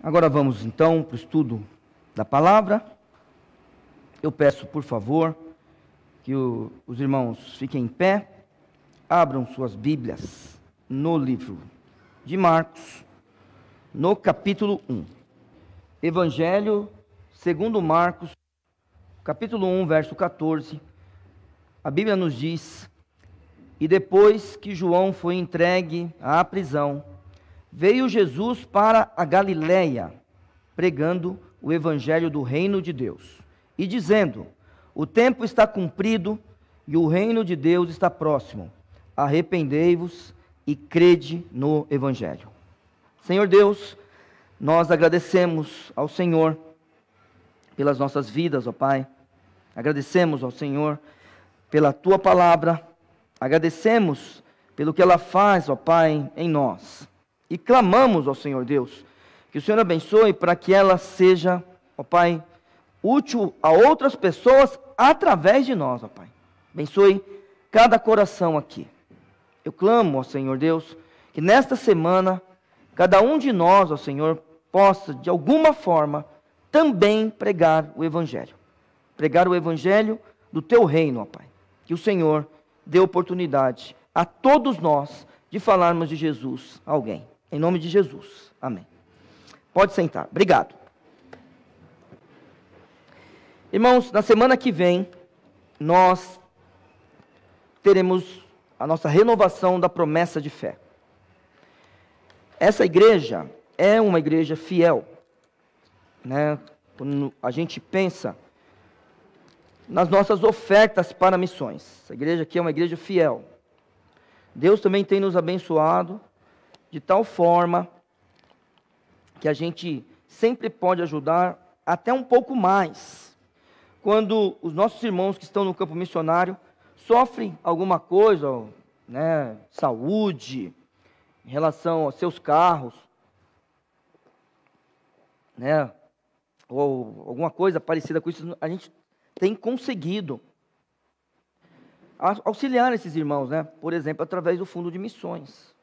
Agora vamos então para o estudo da palavra. Eu peço, por favor, que os irmãos fiquem em pé, abram suas Bíblias no livro de Marcos, no capítulo 1. Evangelho segundo Marcos, capítulo 1, verso 14. A Bíblia nos diz: e depois que João foi entregue à prisão, veio Jesus para a Galiléia, pregando o evangelho do reino de Deus, e dizendo: o tempo está cumprido e o reino de Deus está próximo. Arrependei-vos e crede no evangelho. Senhor Deus, nós agradecemos ao Senhor pelas nossas vidas, ó Pai. Agradecemos ao Senhor pela Tua palavra. Agradecemos pelo que ela faz, ó Pai, em nós. E clamamos ao Senhor Deus, que o Senhor abençoe para que ela seja, ó Pai, útil a outras pessoas através de nós, ó Pai. Abençoe cada coração aqui. Eu clamo ao Senhor Deus, que nesta semana, cada um de nós, ó Senhor, possa, de alguma forma, também pregar o Evangelho. Pregar o Evangelho do Teu reino, ó Pai. Que o Senhor dê oportunidade a todos nós de falarmos de Jesus a alguém. Em nome de Jesus. Amém. Pode sentar. Obrigado. Irmãos, na semana que vem, nós teremos a nossa renovação da promessa de fé. Essa igreja é uma igreja fiel, né? Quando a gente pensa nas nossas ofertas para missões, essa igreja aqui é uma igreja fiel. Deus também tem nos abençoado de tal forma que a gente sempre pode ajudar até um pouco mais. Quando os nossos irmãos que estão no campo missionário sofrem alguma coisa, né, saúde, em relação aos seus carros, né, ou alguma coisa parecida com isso, a gente tem conseguido auxiliar esses irmãos, né, por exemplo, através do fundo de missões.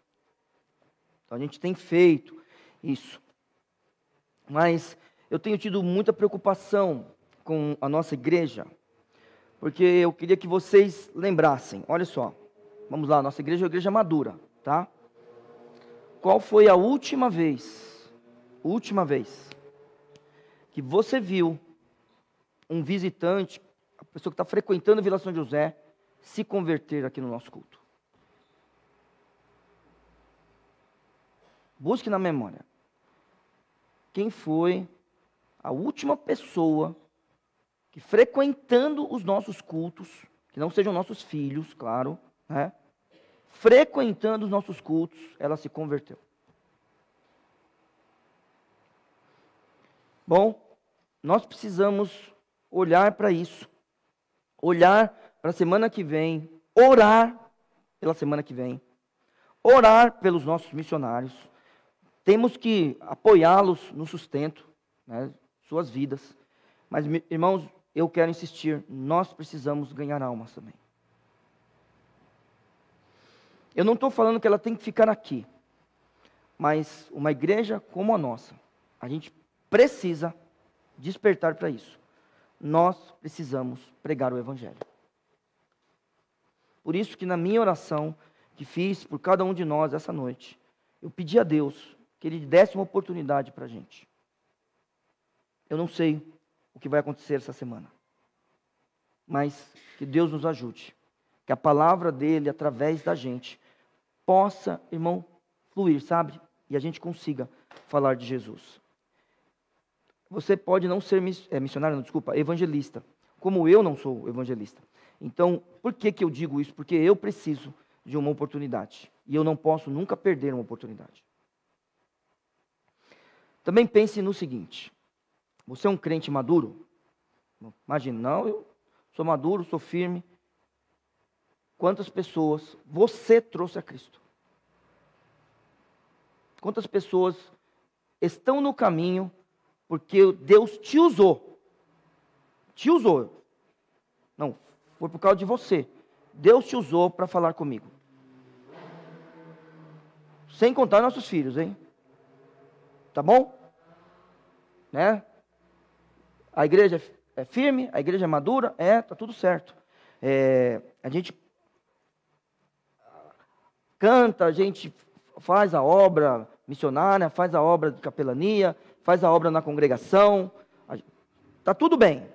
Então, a gente tem feito isso. Mas eu tenho tido muita preocupação com a nossa igreja, porque eu queria que vocês lembrassem. Olha só, vamos lá, nossa igreja é uma igreja madura, tá? Qual foi a última vez que você viu um visitante, a pessoa que está frequentando a Vila São José, se converter aqui no nosso culto? Busque na memória. Quem foi a última pessoa que, frequentando os nossos cultos, que não sejam nossos filhos, claro, né? Frequentando os nossos cultos, ela se converteu? Bom, nós precisamos olhar para isso, olhar para a semana que vem, orar pela semana que vem, orar pelos nossos missionários. Temos que apoiá-los no sustento, né, suas vidas. Mas, irmãos, eu quero insistir, nós precisamos ganhar almas também. Eu não estou falando que ela tem que ficar aqui, mas uma igreja como a nossa, a gente precisa despertar para isso. Nós precisamos pregar o Evangelho. Por isso que na minha oração, que fiz por cada um de nós essa noite, eu pedi a Deus que Ele desse uma oportunidade para a gente. Eu não sei o que vai acontecer essa semana, mas que Deus nos ajude, que a palavra dEle, através da gente, possa, irmão, fluir, sabe? E a gente consiga falar de Jesus. Você pode não ser evangelista, como eu não sou evangelista. Então, por que eu digo isso? Porque eu preciso de uma oportunidade, e eu não posso nunca perder uma oportunidade. Também pense no seguinte: você é um crente maduro? Imagina, não, eu sou maduro, sou firme. Quantas pessoas você trouxe a Cristo? Quantas pessoas estão no caminho porque Deus te usou? Te usou. Não, foi por causa de você. Deus te usou para falar comigo. Sem contar nossos filhos, hein? Tá bom? né? A igreja é firme, a igreja é madura, está tudo certo. A gente canta, a gente faz a obra missionária, faz a obra de capelania, faz a obra na congregação, está tudo bem,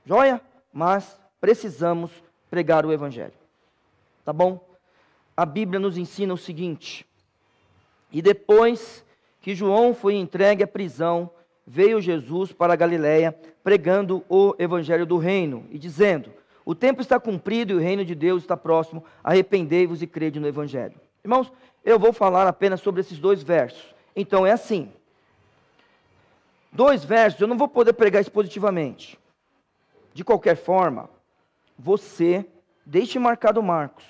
joia? Mas precisamos pregar o evangelho, tá bom? A Bíblia nos ensina o seguinte: e depois que João foi entregue à prisão, veio Jesus para a Galiléia, pregando o evangelho do reino, e dizendo: o tempo está cumprido e o reino de Deus está próximo, arrependei-vos e crede no evangelho. Irmãos, eu vou falar apenas sobre esses 2 versos. Então é assim, 2 versos, eu não vou poder pregar expositivamente. De qualquer forma, você deixe marcado Marcos,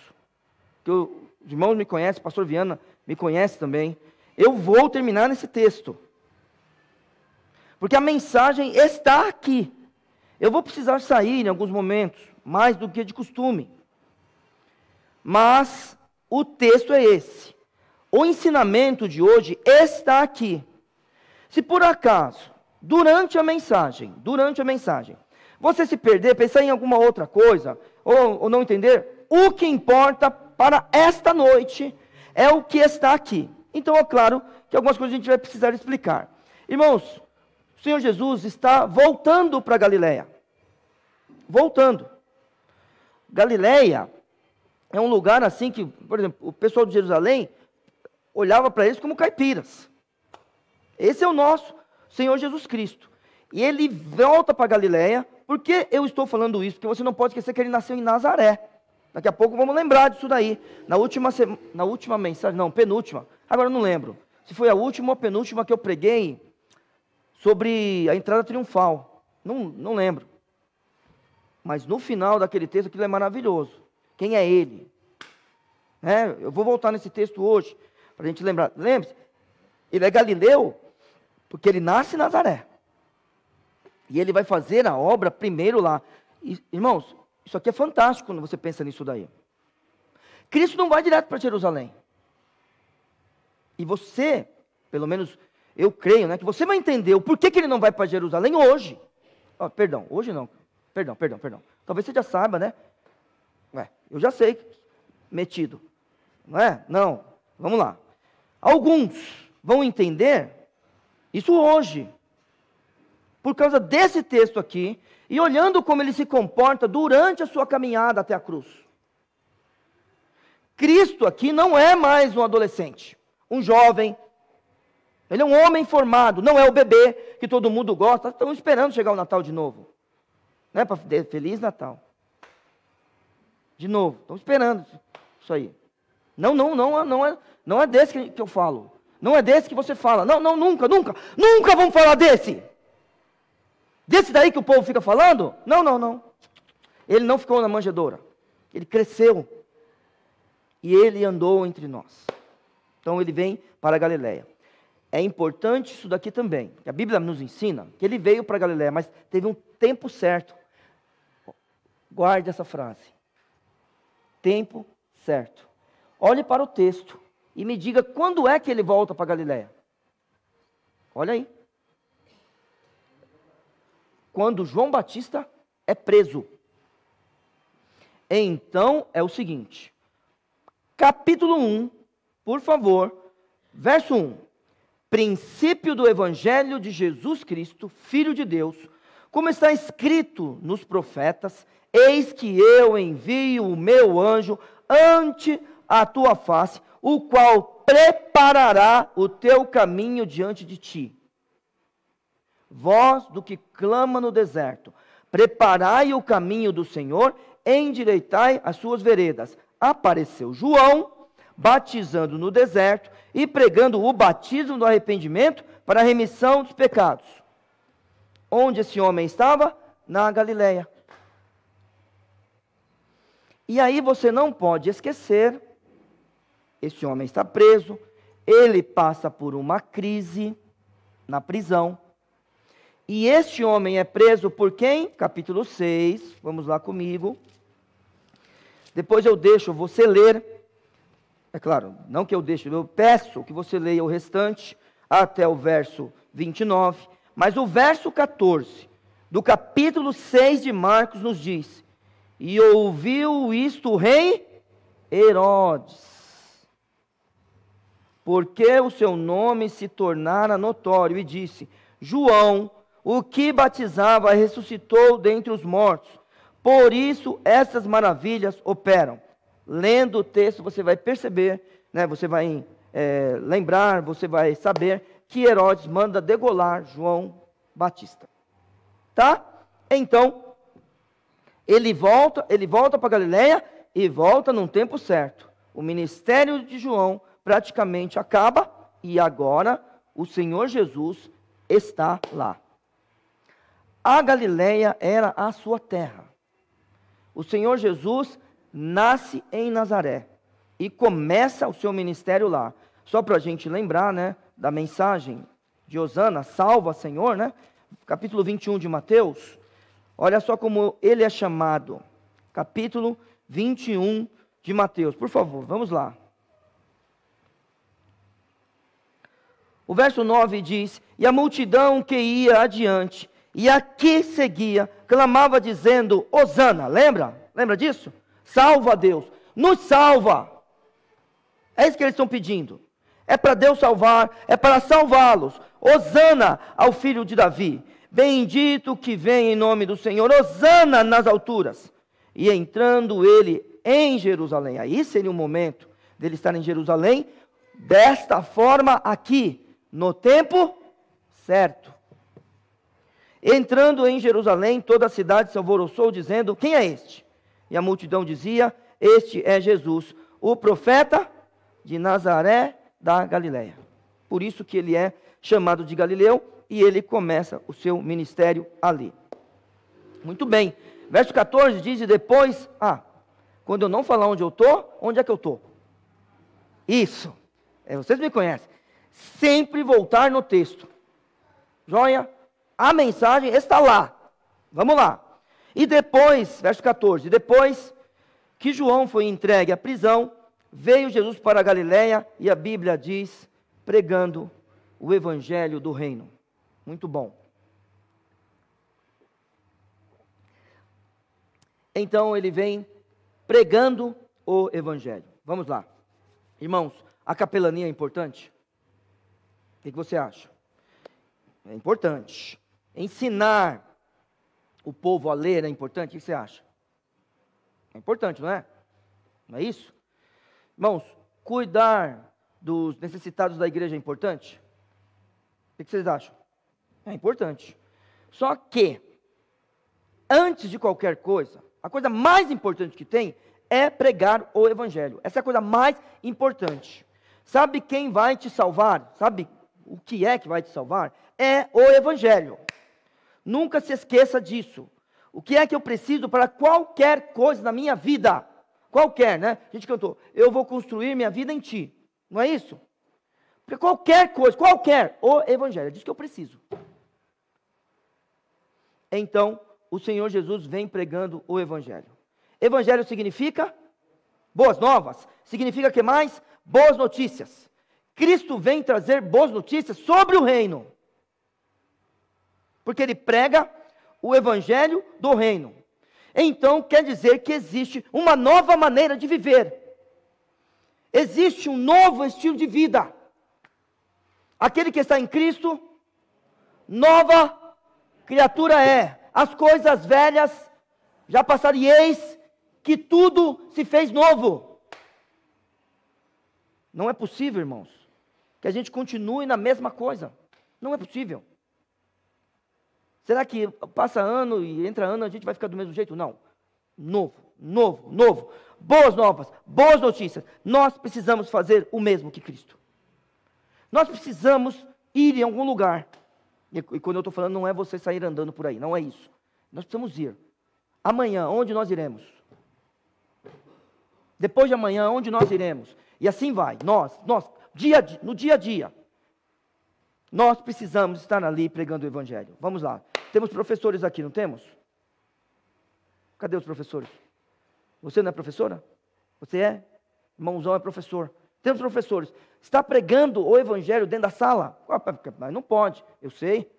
que os irmãos me conhecem, o pastor Viana me conhece também. Eu vou terminar nesse texto, porque a mensagem está aqui. Eu vou precisar sair em alguns momentos, mais do que de costume, mas o texto é esse. O ensinamento de hoje está aqui. Se por acaso, durante a mensagem, você se perder, pensar em alguma outra coisa, ou não entender, o que importa para esta noite é o que está aqui. Então é claro que algumas coisas a gente vai precisar explicar. Irmãos, o Senhor Jesus está voltando para Galiléia. Voltando. Galiléia é um lugar assim que, por exemplo, o pessoal de Jerusalém olhava para eles como caipiras. Esse é o nosso Senhor Jesus Cristo. E ele volta para Galiléia. Por que eu estou falando isso? Porque você não pode esquecer que ele nasceu em Nazaré. Daqui a pouco vamos lembrar disso daí. Na última mensagem, não, penúltima. Agora eu não lembro. Se foi a última ou a penúltima que eu preguei sobre a entrada triunfal. Não lembro. Mas no final daquele texto, aquilo é maravilhoso. Quem é ele? Eu vou voltar nesse texto hoje, para a gente lembrar. Lembre-se, ele é galileu, porque ele nasce em Nazaré. E ele vai fazer a obra primeiro lá. E, irmãos, isso aqui é fantástico quando você pensa nisso daí. Cristo não vai direto para Jerusalém. E você, pelo menos eu creio, que você vai entender o porquê que ele não vai para Jerusalém hoje. Hoje não. Perdão. Talvez você já saiba, né? Eu já sei, metido. Não é? Não. Vamos lá. Alguns vão entender isso hoje, por causa desse texto aqui, e olhando como ele se comporta durante a sua caminhada até a cruz. Cristo aqui não é mais um adolescente, um jovem. Ele é um homem formado, não é o bebê que todo mundo gosta. Estão esperando chegar o Natal de novo. Não é para Feliz Natal. De novo, estão esperando isso aí. Não é desse que eu falo. Não é desse que você fala. Nunca vamos falar desse. Desse daí que o povo fica falando? Não. Ele não ficou na manjedoura. Ele cresceu. E ele andou entre nós. Então ele vem para a Galiléia. É importante isso daqui também. A Bíblia nos ensina que ele veio para a Galiléia, mas teve um tempo certo. Guarde essa frase. Tempo certo. Olhe para o texto e me diga quando é que ele volta para a Galiléia. Olha aí. Quando João Batista é preso. Então é o seguinte. Capítulo 1, por favor, verso 1. Princípio do Evangelho de Jesus Cristo, Filho de Deus, como está escrito nos profetas: eis que eu envio o meu anjo ante a tua face, o qual preparará o teu caminho diante de ti. Voz do que clama no deserto: preparai o caminho do Senhor, endireitai as suas veredas. Apareceu João, batizando no deserto e pregando o batismo do arrependimento para a remissão dos pecados. Onde esse homem estava? Na Galiléia. E aí você não pode esquecer, esse homem está preso, ele passa por uma crise na prisão. E este homem é preso por quem? Capítulo 6, vamos lá comigo. Depois eu deixo você ler. É claro, não que eu deixe, eu peço que você leia o restante até o verso 29. Mas o verso 14 do capítulo 6 de Marcos nos diz: e ouviu isto o rei Herodes, porque o seu nome se tornara notório, e disse: João, o que batizava, ressuscitou dentre os mortos, por isso essas maravilhas operam. Lendo o texto você vai perceber, né, você vai lembrar, você vai saber que Herodes manda degolar João Batista. Tá? Então, ele volta para Galileia e volta num tempo certo. O ministério de João praticamente acaba e agora o Senhor Jesus está lá. A Galileia era a sua terra. O Senhor Jesus nasce em Nazaré e começa o seu ministério lá. Só para a gente lembrar, né, da mensagem de Hosana, salva Senhor, né? Capítulo 21 de Mateus. Olha só como ele é chamado. Capítulo 21 de Mateus. Por favor, vamos lá. O verso 9 diz: e a multidão que ia adiante e a que seguia, clamava dizendo: Hosana, lembra disso? Salva Deus, nos salva. É isso que eles estão pedindo. É para Deus salvar, é para salvá-los. Hosana ao filho de Davi. Bendito que vem em nome do Senhor. Hosana nas alturas. E entrando ele em Jerusalém. Aí seria o momento dele estar em Jerusalém, desta forma aqui, no tempo certo. Entrando em Jerusalém, toda a cidade se alvoroçou, dizendo: quem é este? E a multidão dizia: este é Jesus, o profeta de Nazaré da Galileia. Por isso que ele é chamado de Galileu, e ele começa o seu ministério ali. Muito bem. Verso 14 diz: e depois, quando eu não falar onde eu estou, onde é que eu estou? Isso. Vocês me conhecem. Sempre voltar no texto. Joia? A mensagem está lá. Vamos lá. E depois, verso 14, depois que João foi entregue à prisão, veio Jesus para a Galileia, e a Bíblia diz, pregando o evangelho do reino. Muito bom. Então ele vem pregando o evangelho. Vamos lá. Irmãos, a capelania é importante? O que você acha? É importante. Ensinar o povo a ler é importante? O que você acha? É importante, não é? Não é isso? Irmãos, cuidar dos necessitados da igreja é importante? O que vocês acham? É importante. Só que, antes de qualquer coisa, a coisa mais importante que tem é pregar o evangelho. Essa é a coisa mais importante. Sabe quem vai te salvar? Sabe o que é que vai te salvar? É o evangelho. Nunca se esqueça disso. O que é que eu preciso para qualquer coisa na minha vida? Qualquer, né? A gente cantou: eu vou construir minha vida em ti. Não é isso? Para qualquer coisa, o evangelho. É disso que eu preciso. Então, o Senhor Jesus vem pregando o evangelho. Evangelho significa boas novas. Significa que mais? Boas notícias. Cristo vem trazer boas notícias sobre o reino. Porque ele prega o evangelho do reino. Então quer dizer que existe uma nova maneira de viver. Existe um novo estilo de vida. Aquele que está em Cristo, nova criatura é. As coisas velhas já passaram, e eis que tudo se fez novo. Não é possível, irmãos, que a gente continue na mesma coisa. Não é possível. Será que passa ano e entra ano a gente vai ficar do mesmo jeito? Não. Novo. Boas novas, boas notícias. Nós precisamos fazer o mesmo que Cristo. Nós precisamos ir em algum lugar. E quando eu estou falando, não é você sair andando por aí, não é isso. Nós precisamos ir. Amanhã, onde nós iremos? Depois de amanhã, onde nós iremos? E assim vai. Nós, no dia a dia, nós precisamos estar ali pregando o evangelho. Vamos lá. Temos professores aqui, não temos? Cadê os professores? Você não é professora? Você é? Irmãozão é professor. Temos professores. Está pregando o evangelho dentro da sala? Mas não pode. Eu sei.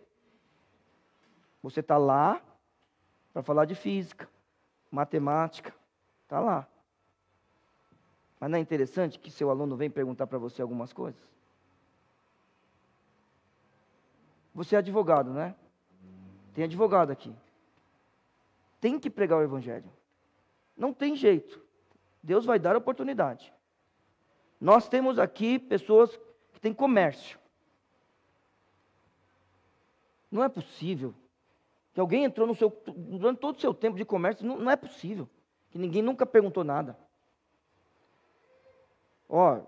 Você está lá para falar de física, matemática, está lá. Mas não é interessante que seu aluno vem perguntar para você algumas coisas? Você é advogado, né? Tem advogado aqui. Tem que pregar o evangelho. Não tem jeito. Deus vai dar oportunidade. Nós temos aqui pessoas que têm comércio. Não é possível que alguém entrou durante todo o seu tempo de comércio. Não é possível. Que ninguém nunca perguntou nada. Ó,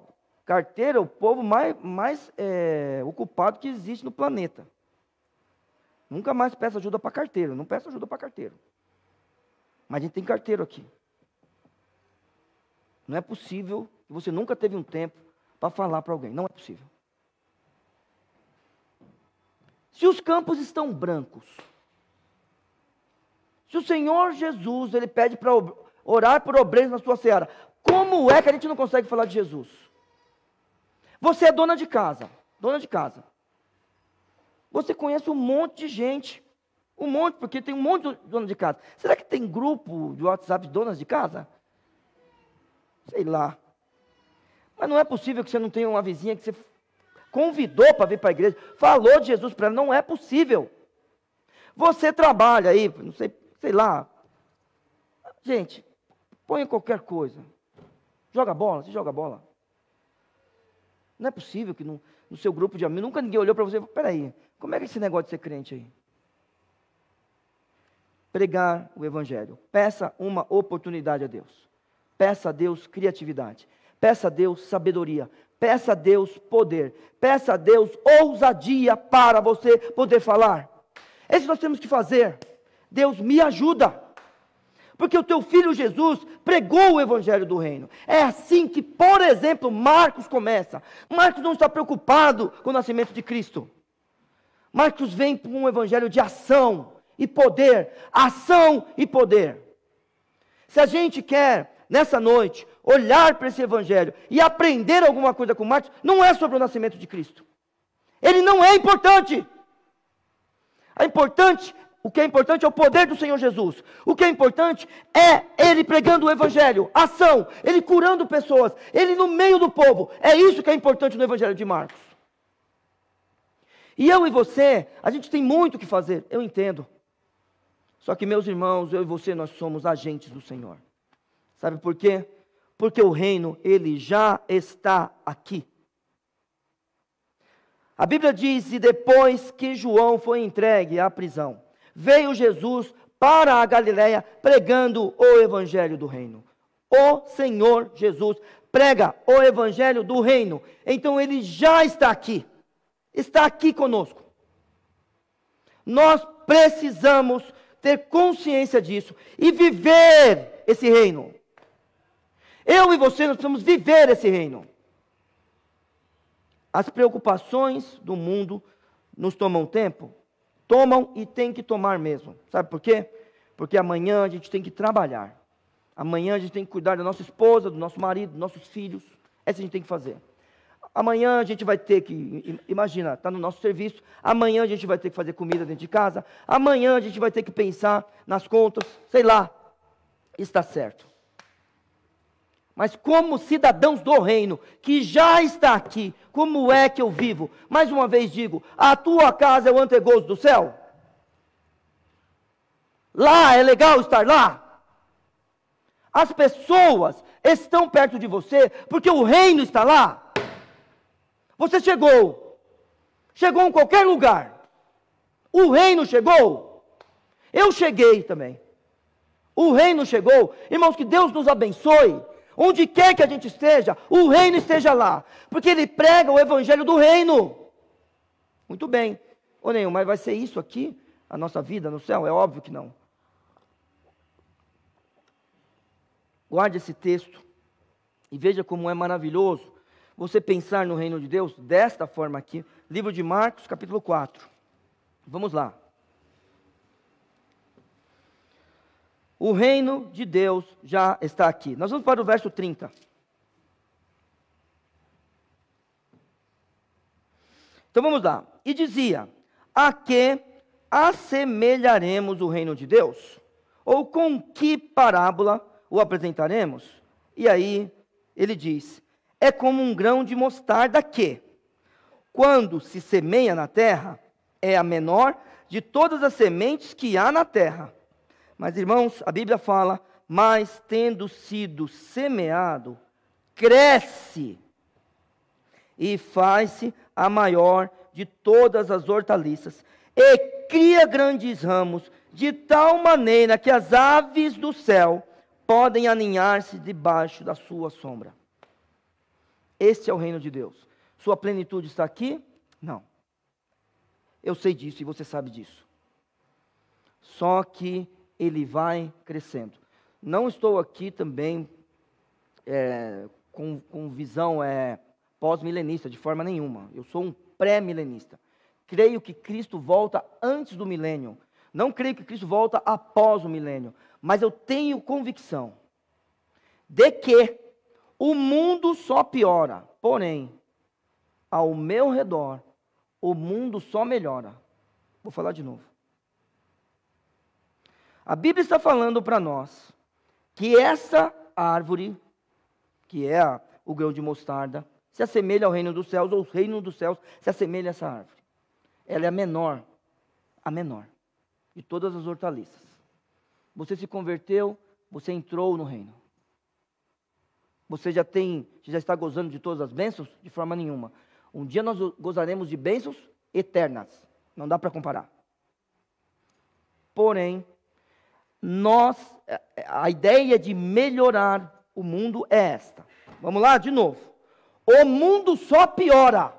carteira é o povo mais ocupado que existe no planeta. Nunca mais peço ajuda para carteiro. Não peço ajuda para carteiro. Mas a gente tem carteiro aqui. Não é possível que você nunca teve um tempo para falar para alguém. Não é possível. Se os campos estão brancos, se o Senhor Jesus, Ele pede para orar por obreiros na sua seara, como é que a gente não consegue falar de Jesus? Você é dona de casa. Você conhece um monte de gente. Um monte, porque tem um monte de dona de casa. Será que tem grupo de WhatsApp de donas de casa? Sei lá. Mas não é possível que você não tenha uma vizinha que você convidou para vir para a igreja, falou de Jesus para ela. Não é possível. Você trabalha aí, não sei lá. Gente, ponha qualquer coisa. Joga bola, você joga bola. Não é possível que no seu grupo de amigos, nunca ninguém olhou para você e falou, peraí, como é que é esse negócio de ser crente aí? Pregar o evangelho. Peça uma oportunidade a Deus. Peça a Deus criatividade. Peça a Deus sabedoria. Peça a Deus poder. Peça a Deus ousadia para você poder falar. É isso que nós temos que fazer. Deus me ajuda. Porque o teu filho Jesus pregou o evangelho do reino. É assim que, por exemplo, Marcos começa. Marcos não está preocupado com o nascimento de Cristo. Marcos vem com um evangelho de ação e poder. Ação e poder. Se a gente quer, nessa noite, olhar para esse evangelho e aprender alguma coisa com Marcos, não é sobre o nascimento de Cristo. Ele não é importante. O que é importante é o poder do Senhor Jesus. O que é importante é Ele pregando o evangelho, ação, Ele curando pessoas, Ele no meio do povo. É isso que é importante no evangelho de Marcos. E eu e você, a gente tem muito o que fazer, eu entendo. Só que, meus irmãos, eu e você, nós somos agentes do Senhor. Sabe por quê? Porque o reino, ele já está aqui. A Bíblia diz, e depois que João foi entregue à prisão, veio Jesus para a Galileia pregando o evangelho do reino. O Senhor Jesus prega o evangelho do reino. Então ele já está aqui. Está aqui conosco. Nós precisamos ter consciência disso e viver esse reino. Eu e você, nós precisamos viver esse reino. As preocupações do mundo nos tomam tempo? Tomam e tem que tomar mesmo. Sabe por quê? Porque amanhã a gente tem que trabalhar. Amanhã a gente tem que cuidar da nossa esposa, do nosso marido, dos nossos filhos. Essa a gente tem que fazer. Amanhã a gente vai ter que, imagina, está no nosso serviço. Amanhã a gente vai ter que fazer comida dentro de casa. Amanhã a gente vai ter que pensar nas contas. Sei lá. Está certo. Mas como cidadãos do reino, que já está aqui, como é que eu vivo? Mais uma vez digo, a tua casa é o antegozo do céu? Lá é legal estar lá? As pessoas estão perto de você, porque o reino está lá. Você chegou em qualquer lugar, o reino chegou, eu cheguei também, o reino chegou. Irmãos, que Deus nos abençoe. Onde quer que a gente esteja, o reino esteja lá. Porque ele prega o evangelho do reino. Muito bem. Ô Neil, mas vai ser isso aqui? A nossa vida no céu? É óbvio que não. Guarde esse texto. E veja como é maravilhoso você pensar no reino de Deus desta forma aqui. Livro de Marcos, capítulo 4. Vamos lá. O reino de Deus já está aqui. Nós vamos para o verso 30. Então vamos lá. E dizia, a que assemelharemos o reino de Deus? Ou com que parábola o apresentaremos? E aí ele diz: é como um grão de mostarda que, quando se semeia na terra, é a menor de todas as sementes que há na terra. Mas, irmãos, a Bíblia fala: mas tendo sido semeado, cresce e faz-se a maior de todas as hortaliças, e cria grandes ramos, de tal maneira que as aves do céu podem aninhar-se debaixo da sua sombra. Este é o reino de Deus. Sua plenitude está aqui? Não. Eu sei disso e você sabe disso. Só que ele vai crescendo. Não estou aqui também com visão pós-milenista, de forma nenhuma. Eu sou um pré-milenista. Creio que Cristo volta antes do milênio. Não creio que Cristo volta após o milênio. Mas eu tenho convicção de que o mundo só piora. Porém, ao meu redor, o mundo só melhora. Vou falar de novo. A Bíblia está falando para nós que essa árvore, que é o grão de mostarda, se assemelha ao reino dos céus, ou o reino dos céus se assemelha a essa árvore. Ela é a menor de todas as hortaliças. Você se converteu, você entrou no reino. Você já está gozando de todas as bênçãos? De forma nenhuma. Um dia nós gozaremos de bênçãos eternas. Não dá para comparar. Porém, a ideia de melhorar o mundo é esta. Vamos lá, de novo. O mundo só piora.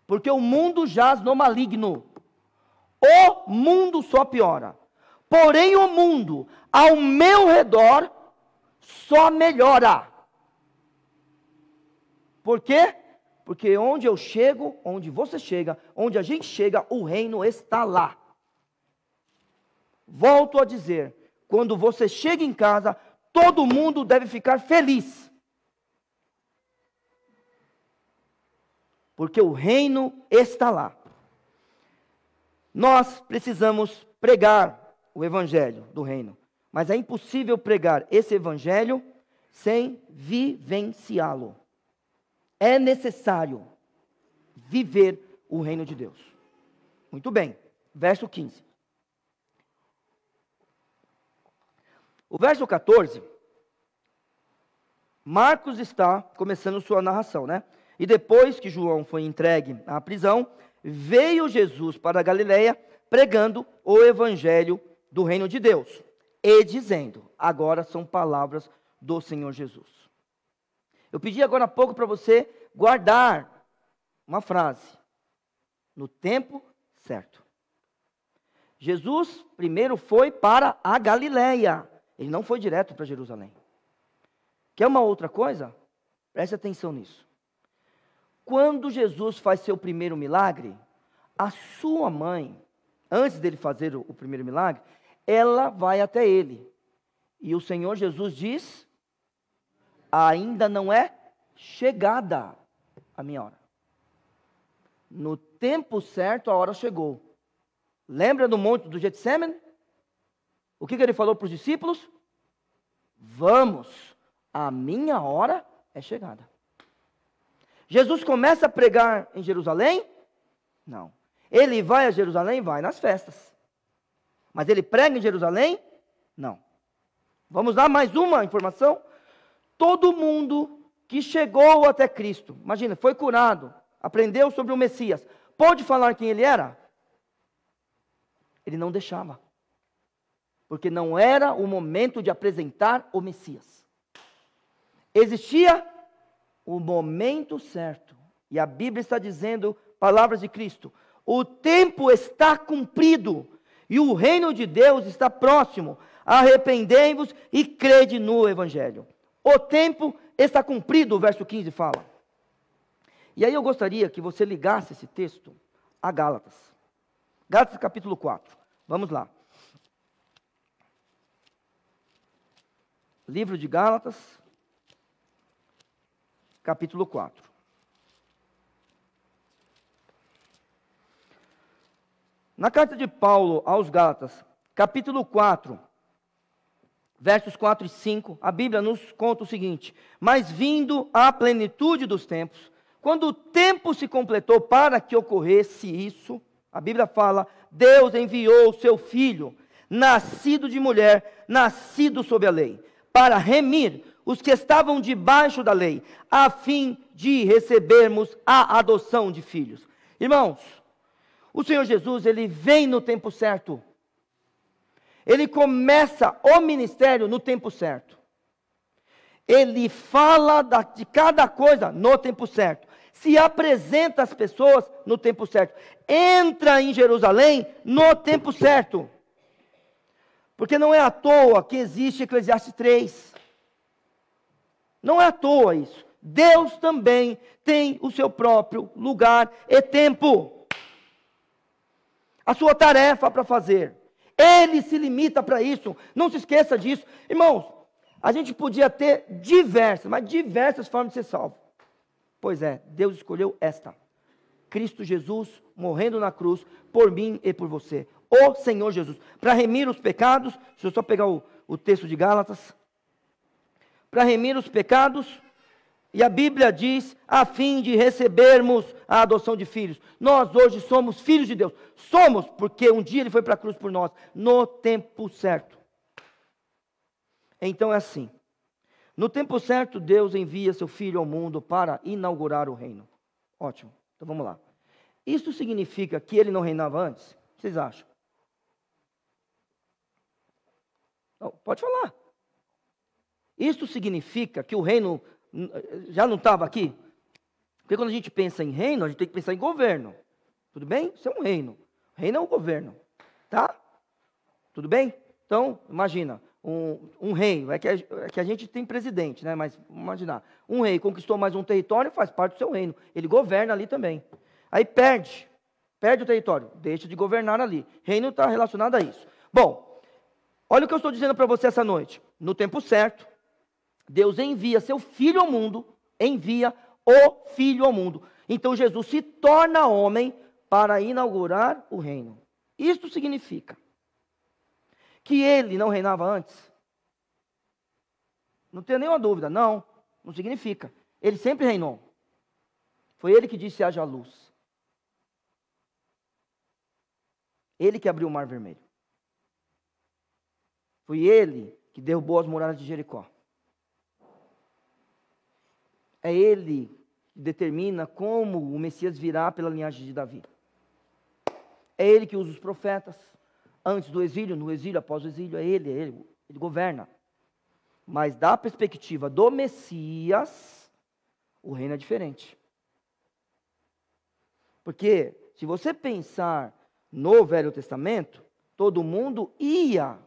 Porque o mundo jaz no maligno. O mundo só piora. Porém, o mundo ao meu redor só melhora. Por quê? Porque onde eu chego, onde você chega, onde a gente chega, o reino está lá. Volto a dizer, quando você chega em casa, todo mundo deve ficar feliz. Porque o reino está lá. Nós precisamos pregar o evangelho do reino. Mas é impossível pregar esse evangelho sem vivenciá-lo. É necessário viver o reino de Deus. Muito bem, verso 15. O verso 14, Marcos está começando sua narração, né? E depois que João foi entregue à prisão, veio Jesus para a Galileia pregando o evangelho do reino de Deus. E dizendo, agora são palavras do Senhor Jesus. Eu pedi agora há pouco para você guardar uma frase. No tempo certo. Jesus primeiro foi para a Galileia. Ele não foi direto para Jerusalém. Quer uma outra coisa? Preste atenção nisso. Quando Jesus faz seu primeiro milagre, a sua mãe, antes dele fazer o primeiro milagre, ela vai até ele. E o Senhor Jesus diz: ainda não é chegada a minha hora. No tempo certo, a hora chegou. Lembra do monte do Getsêmani? O que ele falou para os discípulos? Vamos, a minha hora é chegada. Jesus começa a pregar em Jerusalém? Não. Ele vai a Jerusalém? Vai nas festas. Mas ele prega em Jerusalém? Não. Vamos dar mais uma informação? Todo mundo que chegou até Cristo, imagina, foi curado, aprendeu sobre o Messias, pode falar quem ele era? Ele não deixava. Porque não era o momento de apresentar o Messias. Existia o momento certo. E a Bíblia está dizendo, palavras de Cristo, o tempo está cumprido e o reino de Deus está próximo. Arrependei-vos e crede no Evangelho. O tempo está cumprido, o verso 15 fala. E aí eu gostaria que você ligasse esse texto a Gálatas. Gálatas capítulo 4. Vamos lá. Livro de Gálatas, capítulo 4. Na carta de Paulo aos Gálatas, capítulo 4, versos 4 e 5, a Bíblia nos conta o seguinte: mas vindo à plenitude dos tempos, quando o tempo se completou para que ocorresse isso, a Bíblia fala, Deus enviou o seu Filho, nascido de mulher, nascido sob a lei, para remir os que estavam debaixo da lei, a fim de recebermos a adoção de filhos. Irmãos, o Senhor Jesus, Ele vem no tempo certo. Ele começa o ministério no tempo certo. Ele fala de cada coisa no tempo certo. Se apresenta às pessoas no tempo certo. Entra em Jerusalém no tempo certo. Porque não é à toa que existe Eclesiastes 3. Não é à toa isso. Deus também tem o seu próprio lugar e tempo. A sua tarefa para fazer. Ele se limita para isso. Não se esqueça disso. Irmãos, a gente podia ter diversas formas de ser salvo. Pois é, Deus escolheu esta. Cristo Jesus morrendo na cruz por mim e por você. O Senhor Jesus. Para remir os pecados. Deixa eu só pegar o texto de Gálatas. Para remir os pecados. E a Bíblia diz, a fim de recebermos a adoção de filhos. Nós hoje somos filhos de Deus. Somos, porque um dia Ele foi para a cruz por nós, no tempo certo. Então é assim. No tempo certo, Deus envia seu Filho ao mundo para inaugurar o reino. Ótimo, então vamos lá. Isso significa que Ele não reinava antes? O que vocês acham? Não, pode falar. Isso significa que o reino já não estava aqui? Porque quando a gente pensa em reino, a gente tem que pensar em governo. Tudo bem? Isso é um reino. Reino é um governo. Tá? Tudo bem? Então, imagina, um rei, é que a gente tem presidente, né? Mas imaginar, um rei conquistou mais um território, faz parte do seu reino. Ele governa ali também. Aí perde o território, deixa de governar ali. Reino está relacionado a isso. Bom, olha o que eu estou dizendo para você essa noite. No tempo certo, Deus envia seu Filho ao mundo, envia o Filho ao mundo. Então Jesus se torna homem para inaugurar o reino. Isto significa que Ele não reinava antes? Não tenho nenhuma dúvida, não significa. Ele sempre reinou. Foi Ele que disse haja luz. Ele que abriu o mar vermelho. Foi Ele que derrubou as muralhas de Jericó. É Ele que determina como o Messias virá pela linhagem de Davi. É Ele que usa os profetas. Antes do exílio, no exílio, após o exílio, Ele governa. Mas da perspectiva do Messias, o reino é diferente. Porque se você pensar no Velho Testamento, todo mundo ia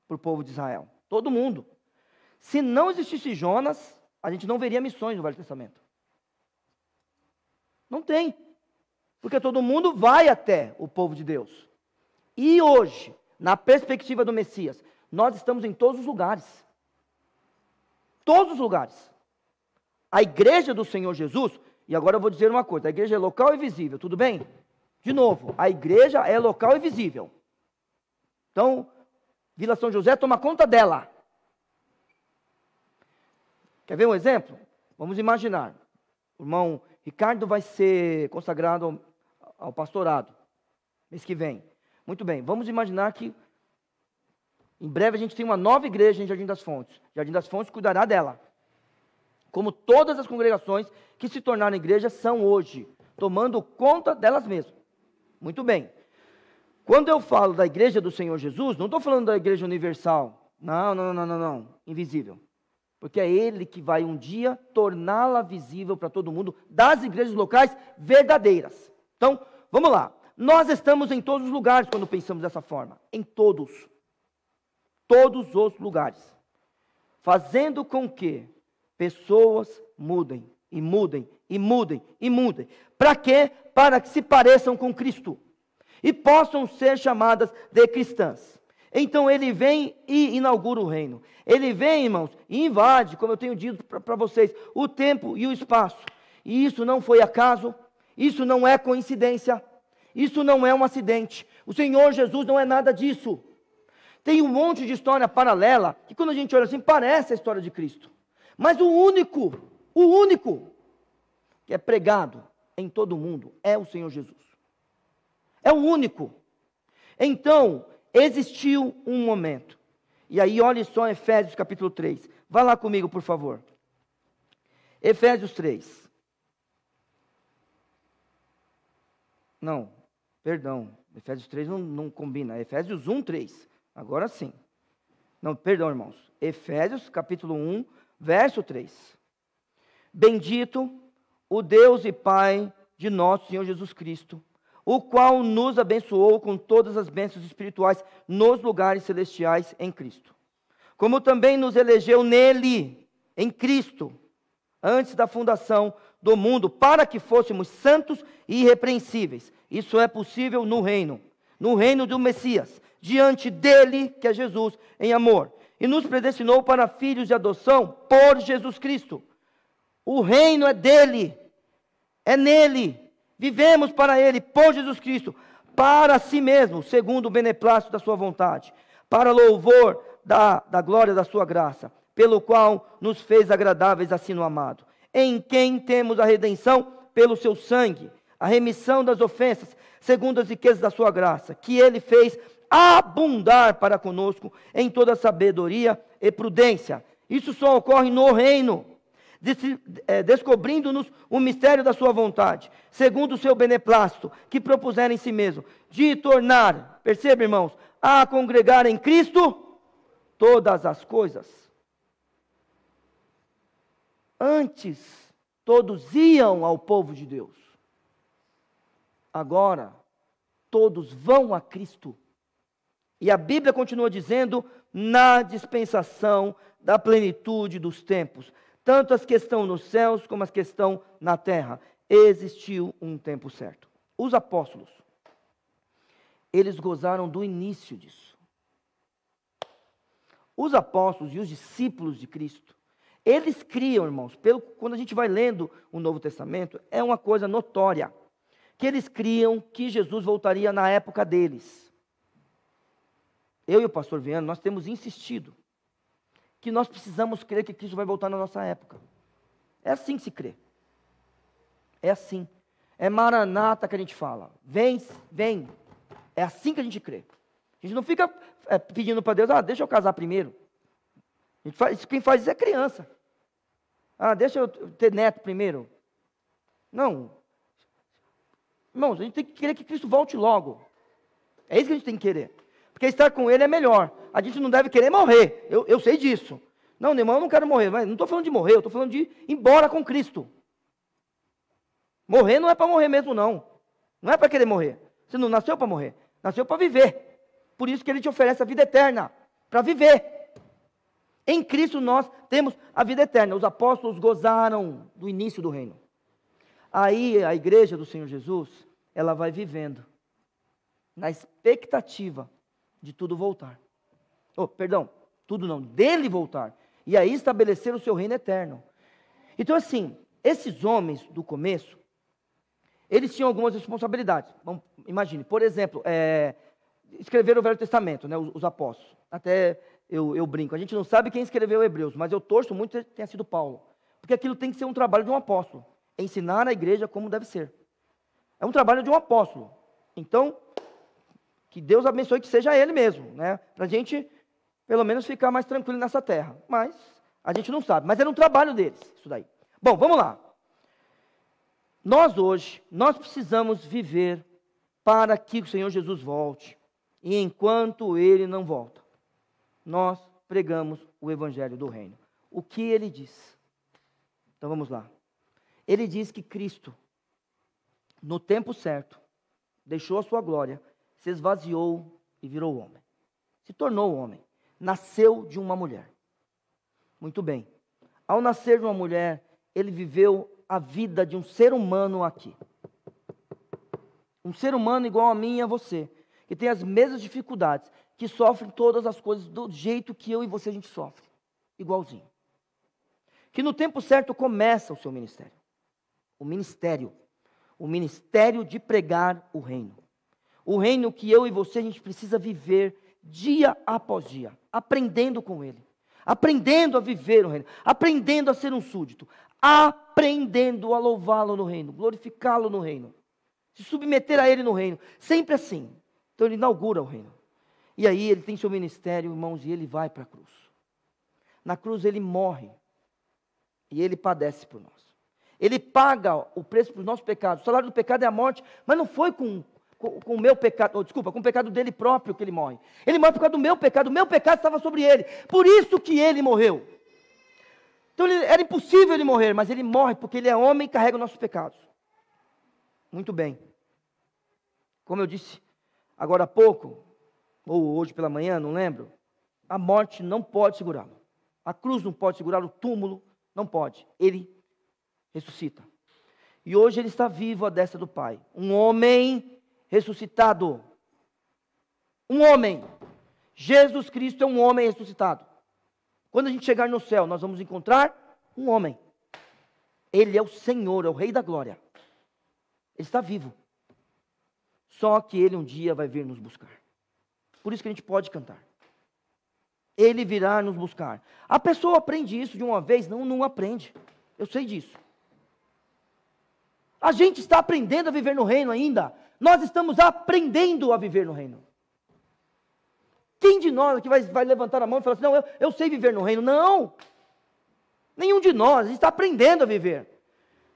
para o povo de Israel. Todo mundo. Se não existisse Jonas, a gente não veria missões no Velho Testamento. Não tem. Porque todo mundo vai até o povo de Deus. E hoje, na perspectiva do Messias, nós estamos em todos os lugares. Todos os lugares. A igreja do Senhor Jesus, e agora eu vou dizer uma coisa, a igreja é local e visível, tudo bem? De novo, a igreja é local e visível. Então, Vila São José toma conta dela. Quer ver um exemplo? Vamos imaginar. O irmão Ricardo vai ser consagrado ao pastorado mês que vem. Muito bem, vamos imaginar que em breve a gente tem uma nova igreja em Jardim das Fontes. Jardim das Fontes cuidará dela. Como todas as congregações que se tornaram igreja são hoje, tomando conta delas mesmas. Muito bem. Quando eu falo da igreja do Senhor Jesus, não estou falando da igreja universal. Não. Invisível. Porque é Ele que vai um dia torná-la visível para todo mundo, das igrejas locais verdadeiras. Então, vamos lá. Nós estamos em todos os lugares quando pensamos dessa forma. Em todos. Todos os lugares. Fazendo com que pessoas mudem. Para quê? Para que se pareçam com Cristo. E possam ser chamadas de cristãs. Então Ele vem e inaugura o reino. Ele vem, irmãos, e invade, como eu tenho dito para vocês, o tempo e o espaço. E isso não foi acaso. Isso não é coincidência. Isso não é um acidente. O Senhor Jesus não é nada disso. Tem um monte de história paralela, que quando a gente olha assim, parece a história de Cristo. Mas o único que é pregado em todo o mundo é o Senhor Jesus. É o único. Então, existiu um momento. E aí, olhe só Efésios capítulo 3. Vá lá comigo, por favor. Efésios 3. Não, perdão. Efésios 3 não combina. Efésios 1, 3. Agora sim. Não, perdão, irmãos. Efésios capítulo 1, verso 3. Bendito o Deus e Pai de nosso Senhor Jesus Cristo, o qual nos abençoou com todas as bênçãos espirituais nos lugares celestiais em Cristo. Como também nos elegeu nele, em Cristo, antes da fundação do mundo, para que fôssemos santos e irrepreensíveis. Isso é possível no reino do Messias, diante dele, que é Jesus, em amor. E nos predestinou para filhos de adoção por Jesus Cristo. O reino é dele, é nele. Vivemos para ele, por Jesus Cristo, para si mesmo, segundo o beneplácito da sua vontade, para louvor da glória da sua graça, pelo qual nos fez agradáveis assim no amado, em quem temos a redenção pelo seu sangue, a remissão das ofensas, segundo as riquezas da sua graça, que ele fez abundar para conosco em toda sabedoria e prudência. Isso só ocorre no reino, descobrindo-nos o mistério da sua vontade, segundo o seu beneplácito, que propuseram em si mesmo, de tornar, perceba, irmãos, a congregar em Cristo todas as coisas. Antes, todos iam ao povo de Deus. Agora, todos vão a Cristo. E a Bíblia continua dizendo, na dispensação da plenitude dos tempos, tanto as que estão nos céus como as que estão na terra, existiu um tempo certo. Os apóstolos, eles gozaram do início disso. Os apóstolos e os discípulos de Cristo, eles criam, irmãos, quando a gente vai lendo o Novo Testamento, é uma coisa notória, que eles criam que Jesus voltaria na época deles. Eu e o pastor Viano, nós temos insistido que nós precisamos crer que Cristo vai voltar na nossa época. É assim que se crê. É assim. É Maranata que a gente fala. Vem, vem. É assim que a gente crê. A gente não fica pedindo para Deus, deixa eu casar primeiro. Quem faz isso é criança. Deixa eu ter neto primeiro. Não. Irmãos, a gente tem que querer que Cristo volte logo. É isso que a gente tem que querer. Porque estar com Ele é melhor. A gente não deve querer morrer. Eu sei disso. Não, irmão, eu não quero morrer. Mas não estou falando de morrer, eu estou falando de ir embora com Cristo. Morrer não é para morrer mesmo, não. Não é para querer morrer. Você não nasceu para morrer. Nasceu para viver. Por isso que Ele te oferece a vida eterna. Para viver. Em Cristo nós temos a vida eterna. Os apóstolos gozaram do início do reino. Aí a igreja do Senhor Jesus, ela vai vivendo na expectativa de tudo voltar. Tudo não, dele voltar. E aí estabelecer o seu reino eterno. Então assim, esses homens do começo, eles tinham algumas responsabilidades. Imagine, por exemplo, escrever o Velho Testamento, né, os apóstolos. Até eu brinco, a gente não sabe quem escreveu Hebreus, mas eu torço muito que tenha sido Paulo. Porque aquilo tem que ser um trabalho de um apóstolo. Ensinar a igreja como deve ser. É um trabalho de um apóstolo. Então, que Deus abençoe que seja ele mesmo, né? Para a gente, pelo menos, ficar mais tranquilo nessa terra. Mas, a gente não sabe. Mas era um trabalho deles, isso daí. Bom, vamos lá. Nós hoje, nós precisamos viver para que o Senhor Jesus volte. E enquanto Ele não volta, nós pregamos o Evangelho do Reino. O que Ele diz? Então vamos lá. Ele diz que Cristo, no tempo certo, deixou a sua glória, se esvaziou e virou homem. Se tornou homem. Nasceu de uma mulher. Muito bem. Ao nascer de uma mulher, ele viveu a vida de um ser humano aqui. Um ser humano igual a mim e a você, que tem as mesmas dificuldades, que sofre todas as coisas do jeito que eu e você a gente sofre. Igualzinho. Que no tempo certo começa o seu ministério. o ministério de pregar o reino. O reino que eu e você, a gente precisa viver dia após dia, aprendendo com ele, aprendendo a viver o reino, aprendendo a ser um súdito, aprendendo a louvá-lo no reino, glorificá-lo no reino, se submeter a ele no reino, sempre assim. Então ele inaugura o reino. E aí ele tem seu ministério, irmãos, e ele vai para a cruz. Na cruz ele morre, e ele padece por nós. Ele paga o preço para os nossos pecados. O salário do pecado é a morte, mas não foi com o meu pecado, com o pecado dele próprio que ele morre. Ele morre por causa do meu pecado, o meu pecado estava sobre ele. Por isso que ele morreu. Então era impossível ele morrer, mas ele morre porque ele é homem e carrega os nossos pecados. Muito bem. Como eu disse agora há pouco, ou hoje pela manhã, não lembro, a morte não pode segurá-lo. A cruz não pode segurá-lo, o túmulo não pode. Ele ressuscita. E hoje ele está vivo à destra do Pai. Um homem ressuscitado. Um homem. Jesus Cristo é um homem ressuscitado. Quando a gente chegar no céu, nós vamos encontrar um homem. Ele é o Senhor, é o Rei da Glória. Ele está vivo. Só que ele um dia vai vir nos buscar. Por isso que a gente pode cantar. Ele virá nos buscar. A pessoa aprende isso de uma vez? Não, não aprende. Eu sei disso. A gente está aprendendo a viver no reino ainda. Nós estamos aprendendo a viver no reino. Quem de nós aqui vai levantar a mão e falar assim, não, eu sei viver no reino? Não. Nenhum de nós. A gente está aprendendo a viver.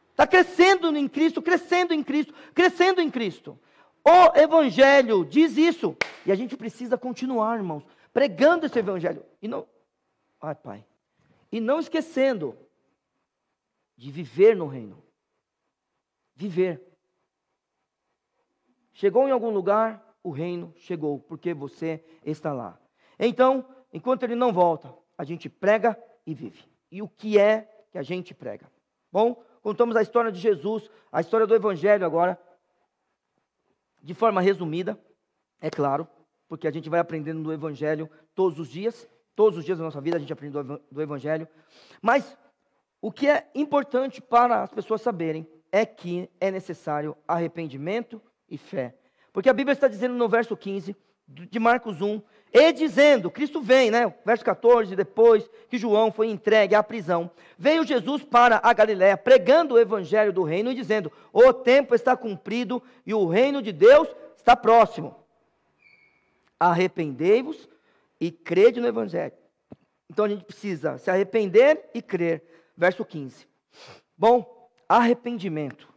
Está crescendo em Cristo, crescendo em Cristo, crescendo em Cristo. O Evangelho diz isso. E a gente precisa continuar, irmãos, pregando esse Evangelho. E não, Pai. E não esquecendo de viver no reino. Viver. Chegou em algum lugar, o reino chegou, porque você está lá. Então, enquanto ele não volta, a gente prega e vive. E o que é que a gente prega? Bom, contamos a história de Jesus, a história do Evangelho agora, de forma resumida, é claro, porque a gente vai aprendendo do Evangelho todos os dias da nossa vida a gente aprende do Evangelho. Mas o que é importante para as pessoas saberem é que é necessário arrependimento e fé. Porque a Bíblia está dizendo no verso 15 de Marcos 1, e dizendo, Cristo vem, né? Verso 14, depois que João foi entregue à prisão, veio Jesus para a Galiléia, pregando o evangelho do reino e dizendo, o tempo está cumprido e o reino de Deus está próximo. Arrependei-vos e crede no evangelho. Então a gente precisa se arrepender e crer. Verso 15. Bom, arrependimento.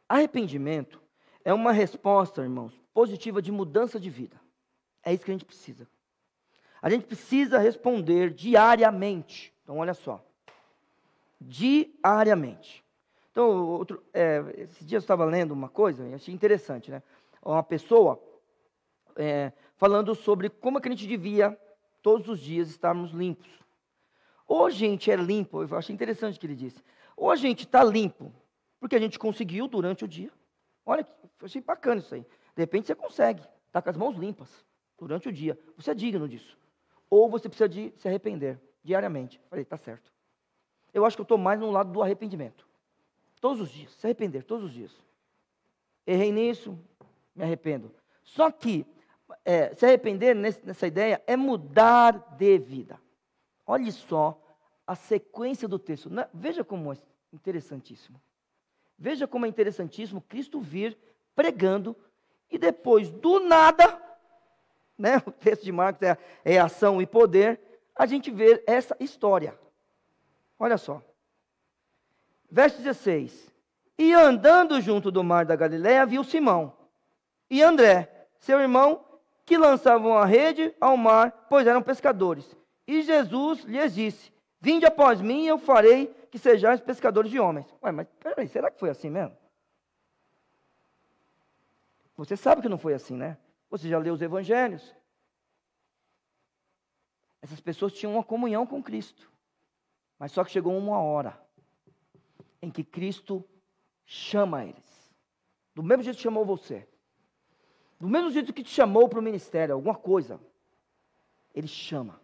Arrependimento é uma resposta, irmãos, positiva de mudança de vida. É isso que a gente precisa. A gente precisa responder diariamente. Então, olha só. Diariamente. Então, esses dias eu estava lendo uma coisa, e achei interessante, né? Uma pessoa falando sobre como é que a gente devia, todos os dias, estarmos limpos. Ou a gente é limpo, eu achei interessante o que ele disse. Ou a gente está limpo, porque a gente conseguiu durante o dia. Olha, eu achei bacana isso aí. De repente você consegue, está com as mãos limpas durante o dia. Você é digno disso. Ou você precisa de se arrepender diariamente. Falei, está certo. Eu acho que eu estou mais no lado do arrependimento. Todos os dias, se arrepender, todos os dias. Errei nisso, me arrependo. Só que se arrepender nessa ideia é mudar de vida. Olhe só a sequência do texto. Veja como é interessantíssimo. Veja como é interessantíssimo Cristo vir pregando e depois, do nada, né, o texto de Marcos é ação e poder, a gente vê essa história. Olha só. Verso 16. E andando junto do mar da Galileia, viu Simão e André, seu irmão, que lançavam a rede ao mar, pois eram pescadores. E Jesus lhes disse, vinde após mim, eu farei que sejais pescadores de homens. Ué, mas peraí, será que foi assim mesmo? Você sabe que não foi assim, né? Você já leu os evangelhos. Essas pessoas tinham uma comunhão com Cristo. Mas só que chegou uma hora em que Cristo chama eles. Do mesmo jeito que chamou você. Do mesmo jeito que te chamou para o ministério, alguma coisa. Ele chama.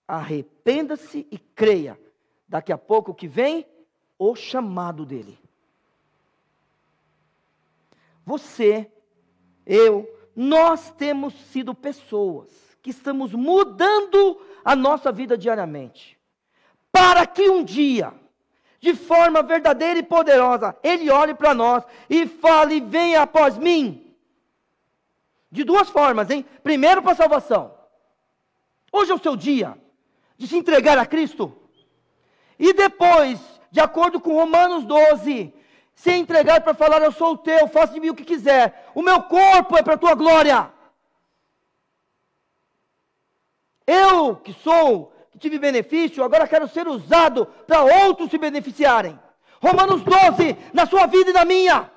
Arrependa-se e creia. daqui a pouco o que vem? O chamado dele. Você, eu, nós temos sido pessoas que estamos mudando a nossa vida diariamente, para que um dia, de forma verdadeira e poderosa, Ele olhe para nós e fale: venha após mim. De duas formas, hein? Primeiro, para a salvação. Hoje é o seu dia de se entregar a Cristo. E depois, de acordo com Romanos 12, se entregar para falar: eu sou o teu, faça de mim o que quiser. O meu corpo é para a tua glória. Eu que tive benefício, agora quero ser usado para outros se beneficiarem. Romanos 12, na sua vida e na minha.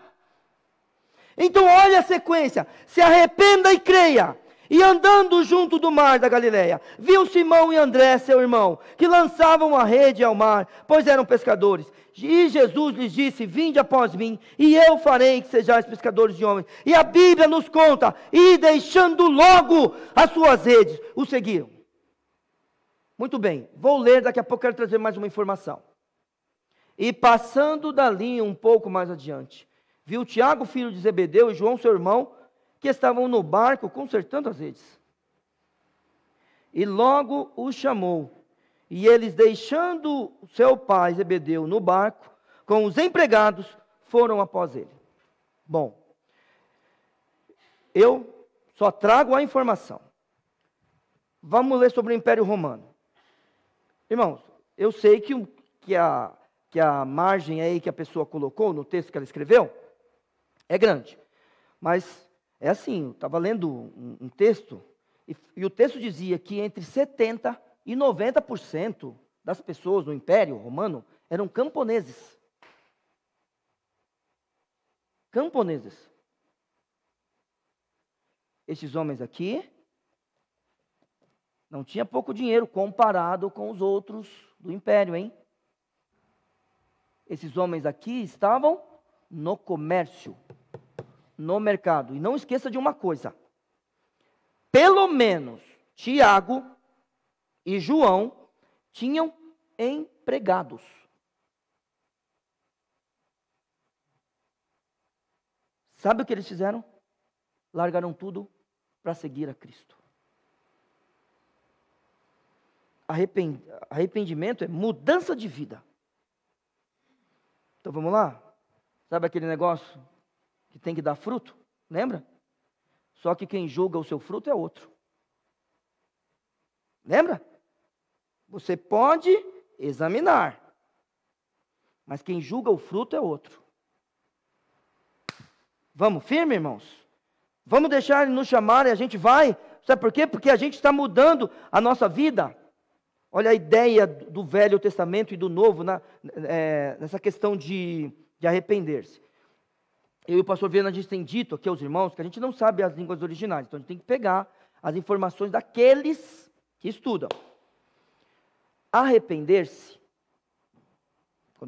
Então olha a sequência: se arrependa e creia. E andando junto do mar da Galileia, viu Simão e André, seu irmão, que lançavam a rede ao mar, pois eram pescadores. E Jesus lhes disse: vinde após mim, e eu farei que sejais pescadores de homens. E a Bíblia nos conta: e deixando logo as suas redes, o seguiram. Muito bem, vou ler, daqui a pouco quero trazer mais uma informação. E passando dali um pouco mais adiante, viu Tiago, filho de Zebedeu, e João, seu irmão, que estavam no barco consertando as redes. E logo os chamou. E eles, deixando seu pai Zebedeu no barco, com os empregados, foram após ele. Bom, eu só trago a informação. Vamos ler sobre o Império Romano. Irmãos, eu sei que a margem aí que a pessoa colocou no texto que ela escreveu é grande. Mas é assim, eu estava lendo um texto, e o texto dizia que entre 70% e 90% das pessoas no Império Romano eram camponeses. Camponeses. Esses homens aqui não tinham pouco dinheiro comparado com os outros do Império, hein? Esses homens aqui estavam no comércio, no mercado. E não esqueça de uma coisa: pelo menos Tiago e João tinham empregados. Sabe o que eles fizeram? Largaram tudo para seguir a Cristo. Arrependimento é mudança de vida. Então vamos lá? Sabe aquele negócio que tem que dar fruto? Lembra? Só que quem julga o seu fruto é outro. Lembra? Você pode examinar, mas quem julga o fruto é outro. Vamos firme, irmãos? Vamos deixar ele nos chamar e a gente vai. Sabe por quê? Porque a gente está mudando a nossa vida. Olha a ideia do Velho Testamento e do Novo nessa questão de arrepender-se. Eu e o pastor Viana, a gente tem dito aqui aos irmãos que a gente não sabe as línguas originais. Então a gente tem que pegar as informações daqueles que estudam. Arrepender-se,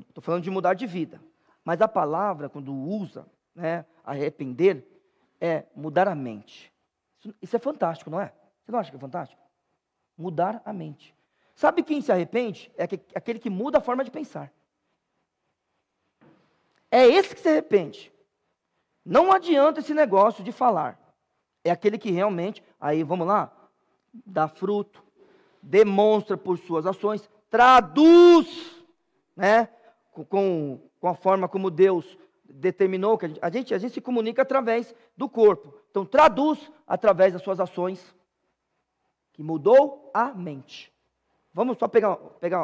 estou falando de mudar de vida, mas a palavra, quando usa, arrepender, é mudar a mente. Isso é fantástico, não é? Você não acha que é fantástico? Mudar a mente. Sabe quem se arrepende? É aquele que muda a forma de pensar. É esse que se arrepende. Não adianta esse negócio de falar. É aquele que realmente, aí vamos lá, dá fruto, demonstra por suas ações, traduz, com a forma como Deus determinou, que a gente se comunica através do corpo. Então traduz através das suas ações, que mudou a mente. Vamos só pegar,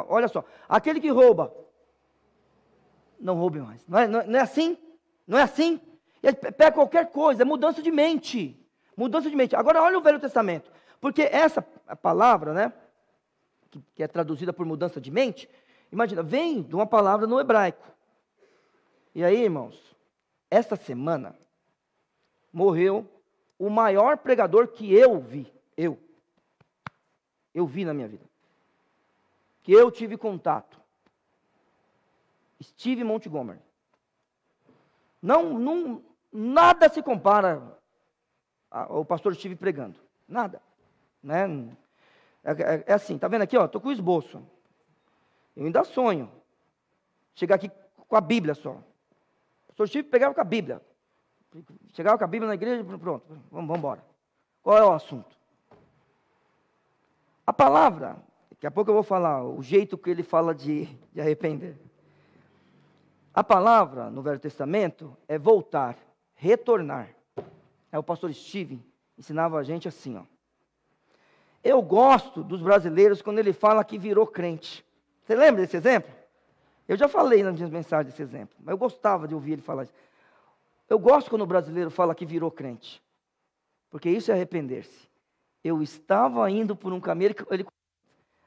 olha só, aquele que rouba, não roube mais. Não é assim? Não é assim? Ele pega qualquer coisa, é mudança de mente. Mudança de mente. Agora olha o Velho Testamento. Porque essa palavra, que é traduzida por mudança de mente, imagina, vem de uma palavra no hebraico. E aí, irmãos, esta semana morreu o maior pregador que eu vi. Eu vi na minha vida. Que eu tive contato. Steve Montgomery. Nada se compara ao pastor Steve pregando. Nada. É assim, tá vendo aqui, ó, tô com o esboço. Eu ainda sonho. Chegar aqui com a Bíblia só. O pastor Chico pegava com a Bíblia. Chegava com a Bíblia na igreja, pronto, vamos embora. Qual é o assunto? A palavra, daqui a pouco eu vou falar o jeito que ele fala de arrepender. A palavra no Velho Testamento é voltar, retornar. O pastor Steve ensinava a gente assim, ó. Eu gosto dos brasileiros quando ele fala que virou crente. Você lembra desse exemplo? Eu já falei nas minhas mensagens desse exemplo, mas eu gostava de ouvir ele falar isso. Eu gosto quando o brasileiro fala que virou crente, porque isso é arrepender-se. Eu estava indo por um caminho,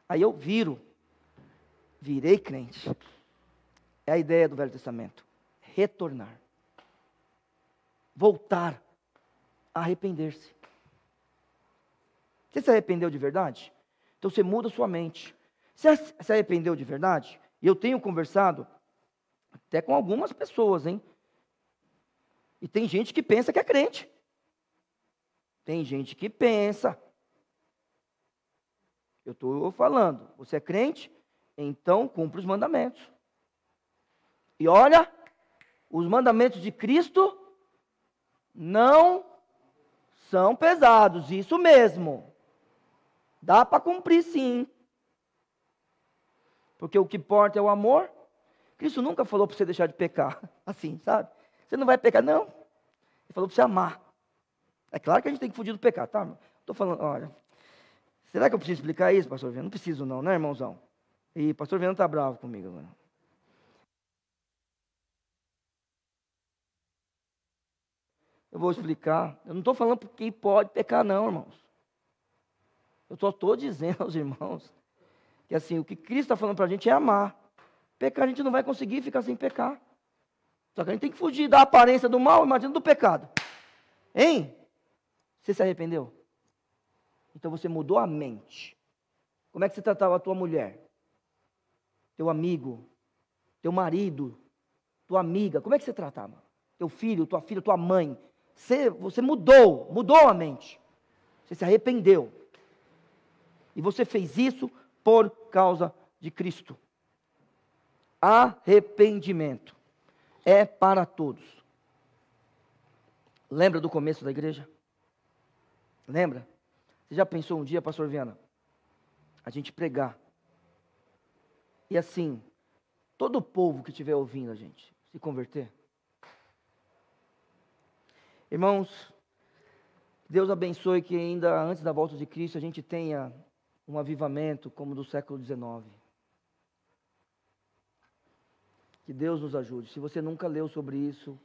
aí eu virei crente. É a ideia do Velho Testamento. Retornar. Voltar. Arrepender-se. Você se arrependeu de verdade? Então você muda sua mente. Você se arrependeu de verdade? E eu tenho conversado até com algumas pessoas, hein? E tem gente que pensa que é crente. Tem gente que pensa. Eu estou falando, você é crente? Então cumpre os mandamentos. E olha, os mandamentos de Cristo não são pesados, isso mesmo. Dá para cumprir sim. Porque o que importa é o amor. Cristo nunca falou para você deixar de pecar, assim, sabe? Você não vai pecar, não. Ele falou para você amar. É claro que a gente tem que fugir do pecado, tá? Estou falando, olha, será que eu preciso explicar isso, pastor Viana? Não preciso não, né, irmãozão? E pastor Viana está bravo comigo agora. Eu vou explicar. Eu não estou falando porque pode pecar, não, irmãos. Eu só estou dizendo aos irmãos que assim, o que Cristo está falando para a gente é amar. Pecar a gente não vai conseguir ficar sem pecar. Só que a gente tem que fugir da aparência do mal, imagina do pecado. Hein? Você se arrependeu? Então você mudou a mente. Como é que você tratava a tua mulher? Teu amigo? Teu marido? Tua amiga? Como é que você tratava? Teu filho, tua filha, tua mãe? Você mudou a mente. Você se arrependeu. E você fez isso por causa de Cristo. Arrependimento é para todos. Lembra do começo da igreja? Lembra? Você já pensou um dia, pastor Viana, a gente pregar e assim, todo o povo que estiver ouvindo a gente se converter? Irmãos, Deus abençoe que ainda antes da volta de Cristo a gente tenha um avivamento como do século XIX. Que Deus nos ajude. Se você nunca leu sobre isso,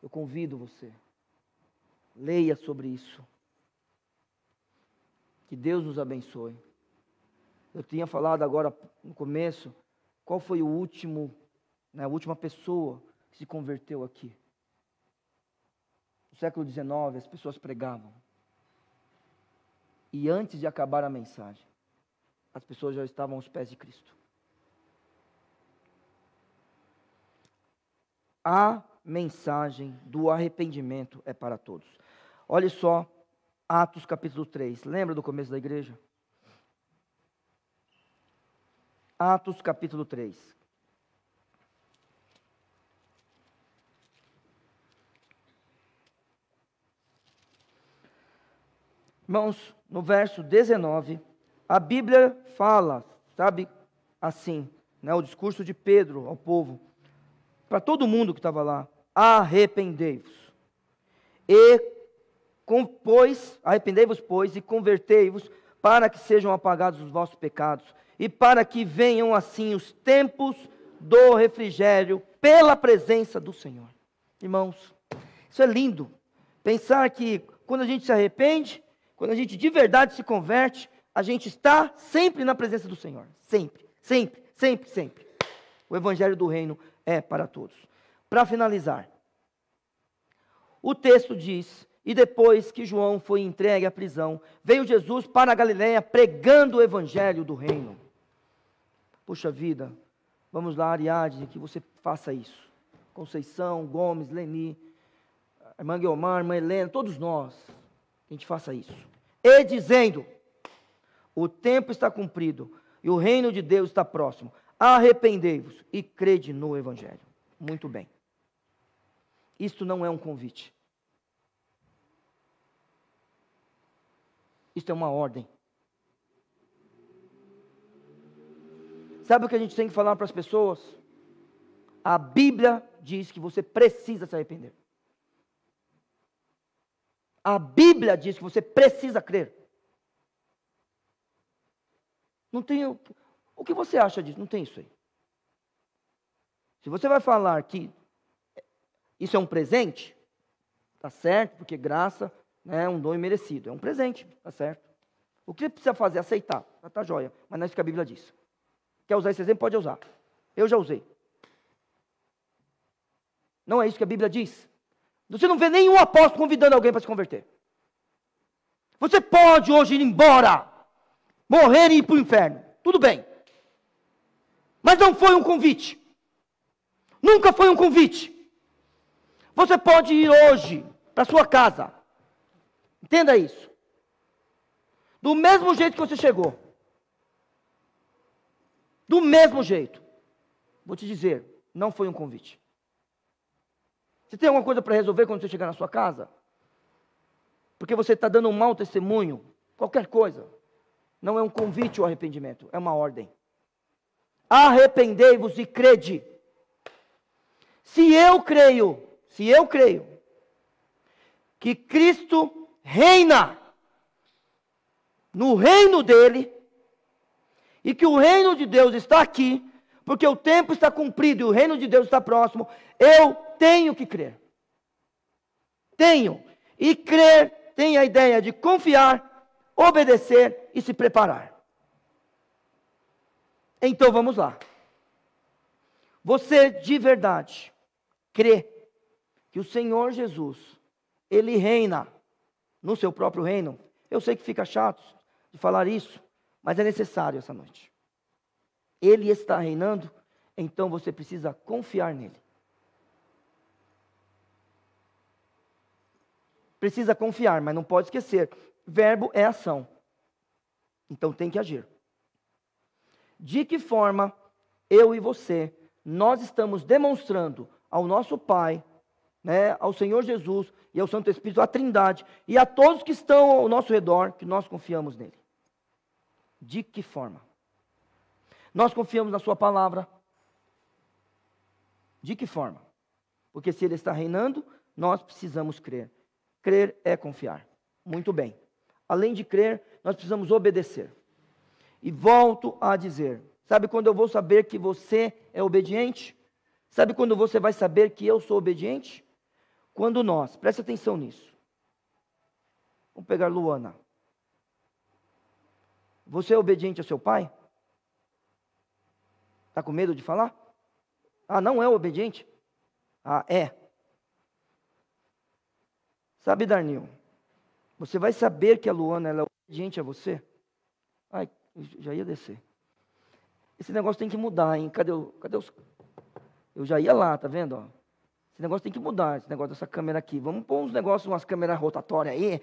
eu convido você. Leia sobre isso. Que Deus nos abençoe. Eu tinha falado agora no começo, qual foi o último, a última pessoa que se converteu aqui. No século XIX, as pessoas pregavam. E antes de acabar a mensagem, as pessoas já estavam aos pés de Cristo. A mensagem do arrependimento é para todos. Olha só, Atos capítulo 3. Lembra do começo da igreja? Atos capítulo 3. Irmãos, no verso 19, a Bíblia fala, sabe, assim, o discurso de Pedro ao povo, para todo mundo que estava lá: arrependei-vos. Arrependei-vos, pois, e convertei-vos, para que sejam apagados os vossos pecados, e para que venham assim os tempos do refrigério, pela presença do Senhor. Irmãos, isso é lindo. Pensar que quando a gente se arrepende, quando a gente de verdade se converte, a gente está sempre na presença do Senhor. Sempre, sempre, sempre, sempre. O Evangelho do Reino é para todos. Para finalizar, o texto diz: e depois que João foi entregue à prisão, veio Jesus para a Galiléia pregando o Evangelho do Reino. Puxa vida, vamos lá, Ariadne, que você faça isso. Conceição, Gomes, Leni, irmã Guilmar, irmã Helena, todos nós, que a gente faça isso. E dizendo: o tempo está cumprido e o reino de Deus está próximo. arrependei-vos e crede no Evangelho. Muito bem. Isto não é um convite. Isto é uma ordem. Sabe o que a gente tem que falar para as pessoas? A Bíblia diz que você precisa se arrepender. A Bíblia diz que você precisa crer. Não tem... O que você acha disso? Não tem isso aí. Se você vai falar que isso é um presente, tá certo, porque graça, né, é um dom imerecido. É um presente, tá certo. O que você precisa fazer? Aceitar. Tá joia. Mas não é isso que a Bíblia diz. Quer usar esse exemplo? Pode usar. Eu já usei. Não é isso que a Bíblia diz. Você não vê nenhum apóstolo convidando alguém para se converter. Você pode hoje ir embora, morrer e ir para o inferno. Tudo bem. Mas não foi um convite. Nunca foi um convite. Você pode ir hoje para sua casa. Entenda isso. Do mesmo jeito que você chegou. Do mesmo jeito. Vou te dizer, não foi um convite. Você tem alguma coisa para resolver quando você chegar na sua casa? Porque você está dando um mau testemunho, qualquer coisa. Não é um convite ao arrependimento, é uma ordem. Arrependei-vos e crede. Se eu creio que Cristo reina no reino dele, e que o reino de Deus está aqui, porque o tempo está cumprido e o reino de Deus está próximo, eu tenho que crer. Tenho. E crer tem a ideia de confiar, obedecer e se preparar. Então vamos lá. Você de verdade crê que o Senhor Jesus, Ele reina no seu próprio reino? Eu sei que fica chato de falar isso, mas é necessário essa noite. Ele está reinando, então você precisa confiar nele. Precisa confiar, mas não pode esquecer. Verbo é ação. Então tem que agir. De que forma eu e você, nós estamos demonstrando ao nosso Pai, né, ao Senhor Jesus e ao Santo Espírito, à Trindade, e a todos que estão ao nosso redor, que nós confiamos nele. De que forma? Nós confiamos na sua palavra. De que forma? Porque se ele está reinando, nós precisamos crer. Crer é confiar. Muito bem. Além de crer, nós precisamos obedecer. E volto a dizer, sabe quando eu vou saber que você é obediente? Sabe quando você vai saber que eu sou obediente? Quando nós, preste atenção nisso. Vamos pegar Luana. Você é obediente ao seu pai? Está com medo de falar? Ah, não é obediente? Ah, é. Sabe, Darnil, você vai saber que a Luana ela é obediente a você? Ai, já ia descer. Esse negócio tem que mudar, hein? Cadê os... Eu já ia lá, tá vendo? Ó? Esse negócio tem que mudar, esse negócio dessa câmera aqui. Vamos pôr uns negócios, umas câmeras rotatórias aí.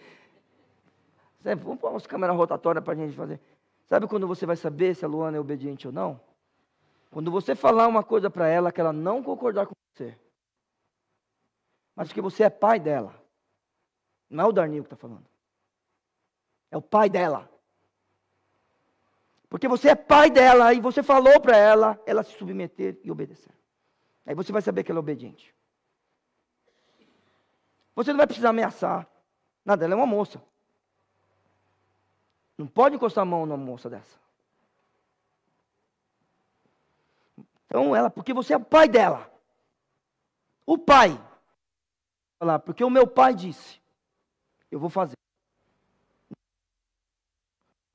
Vamos pôr umas câmeras rotatórias para a gente fazer. Sabe quando você vai saber se a Luana é obediente ou não? Quando você falar uma coisa para ela que ela não concordar com você. Mas porque você é pai dela. Não é o Darnil que está falando. É o pai dela. Porque você é pai dela e você falou para ela se submeter e obedecer. Aí você vai saber que ela é obediente. Você não vai precisar ameaçar. Nada, ela é uma moça. Não pode encostar a mão numa moça dessa. Então porque você é o pai dela. O pai. Falar, porque o meu pai disse. Eu vou fazer.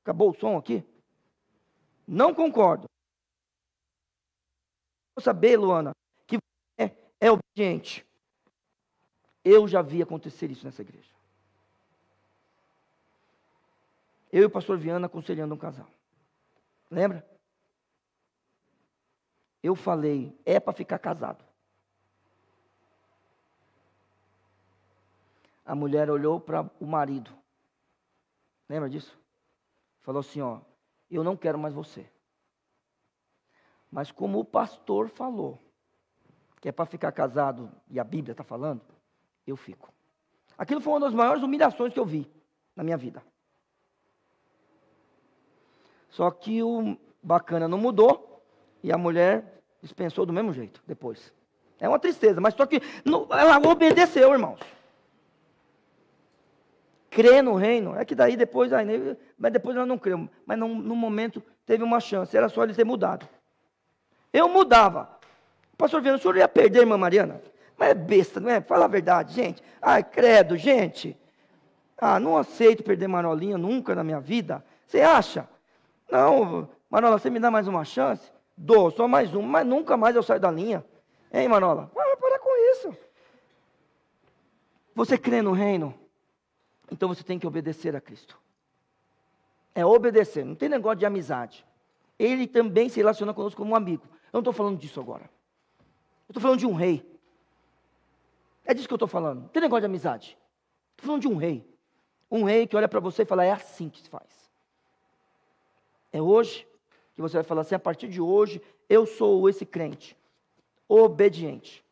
Acabou o som aqui? Não concordo. Vou saber, Luana, que você é obediente. Eu já vi acontecer isso nessa igreja. Eu e o pastor Viana aconselhando um casal. Lembra? Eu falei, é para ficar casado. A mulher olhou para o marido. Lembra disso? Falou assim, ó, eu não quero mais você. Mas como o pastor falou, que é para ficar casado, e a Bíblia está falando, eu fico. Aquilo foi uma das maiores humilhações que eu vi na minha vida. Só que o bacana não mudou, e a mulher dispensou do mesmo jeito, depois. É uma tristeza, mas só que ela obedeceu, irmãos. Crer no reino, é que daí depois, mas depois ela não creu. Mas no momento teve uma chance, era só ele ter mudado. Eu mudava. Pastor Viana, o senhor ia perder a irmã Mariana? Mas é besta, não é? Fala a verdade, gente. Ai, credo, gente. Não aceito perder Manolinha nunca na minha vida. Você acha? Não, Manola, você me dá mais uma chance? Dou, só mais uma, mas nunca mais eu saio da linha. Hein, Manola? Para com isso. Você crê no reino? Então você tem que obedecer a Cristo. É obedecer, não tem negócio de amizade. Ele também se relaciona conosco como um amigo. Eu não estou falando disso agora. Eu estou falando de um rei. É disso que eu estou falando. Não tem negócio de amizade. Estou falando de um rei. Um rei que olha para você e fala, é assim que se faz. É hoje que você vai falar assim, a partir de hoje, eu sou esse crente. Obediente.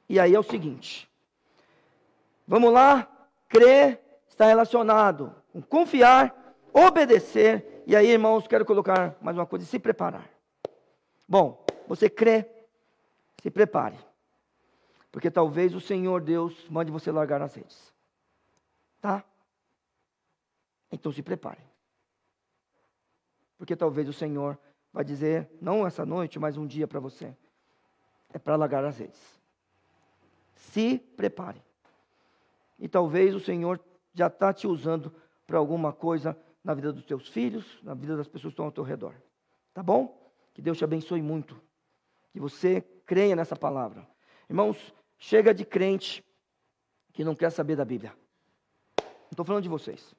E aí é o seguinte. Vamos lá. Crer está relacionado com confiar, obedecer. E aí, irmãos, quero colocar mais uma coisa, se preparar. Bom, você crê, se prepare. Porque talvez o Senhor Deus mande você largar as redes. Tá? Então se prepare. Porque talvez o Senhor vai dizer, não essa noite, mas um dia para você. É para largar as redes. Se prepare. E talvez o Senhor já está te usando para alguma coisa na vida dos teus filhos, na vida das pessoas que estão ao teu redor. Tá bom? Que Deus te abençoe muito. Que você creia nessa palavra. Irmãos, chega de crente que não quer saber da Bíblia. Não estou falando de vocês.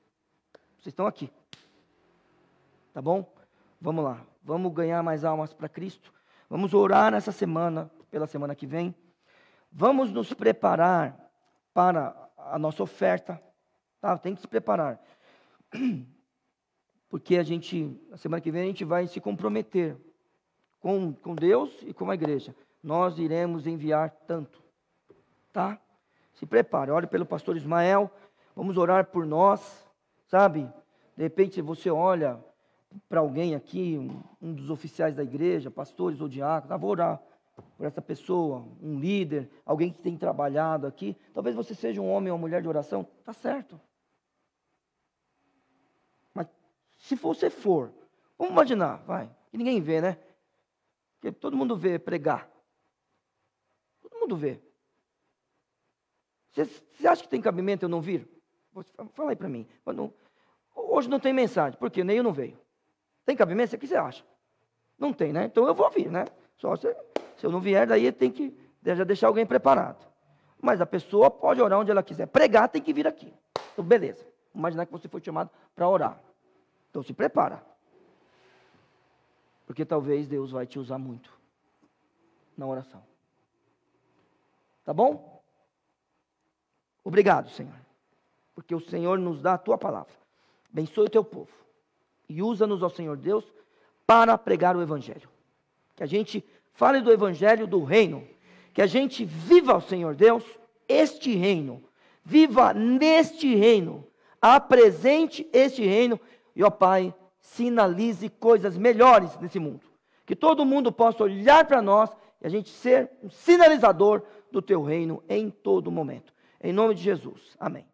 Vocês estão aqui. Tá bom? Vamos lá. Vamos ganhar mais almas para Cristo. Vamos orar nessa semana, pela semana que vem. Vamos nos preparar para a nossa oferta. Tá? Tem que se preparar. Porque na semana que vem, a gente vai se comprometer com Deus e com a igreja. Nós iremos enviar tanto. Tá? Se prepare. Ore pelo pastor Ismael. Vamos orar por nós. Sabe? De repente você olha para alguém aqui, um dos oficiais da igreja, pastores ou diáconos. Vou orar por essa pessoa, um líder, alguém que tem trabalhado aqui. Talvez você seja um homem ou uma mulher de oração. Tá certo. Mas se você for, vamos imaginar, vai, que ninguém vê, né? Porque todo mundo vê pregar. Todo mundo vê. Você acha que tem cabimento eu não vir? Fala aí para mim. Hoje não tem mensagem, porque nem eu não veio. Tem cabimento? O que você acha? Não tem, né? Então eu vou vir, né? Só se eu não vier, daí tem que já deixar alguém preparado. Mas a pessoa pode orar onde ela quiser. Pregar tem que vir aqui. Então, beleza. Vamos imaginar que você foi chamado para orar. Então se prepara. Porque talvez Deus vai te usar muito na oração. Tá bom? Obrigado, Senhor. Porque o Senhor nos dá a tua palavra. Abençoe o teu povo. E usa-nos, ó Senhor Deus, para pregar o Evangelho. Que a gente fale do Evangelho do reino. Que a gente viva, ó Senhor Deus, este reino. Viva neste reino. Apresente este reino. E, ó Pai, sinalize coisas melhores nesse mundo. Que todo mundo possa olhar para nós e a gente ser um sinalizador do teu reino em todo momento. Em nome de Jesus. Amém.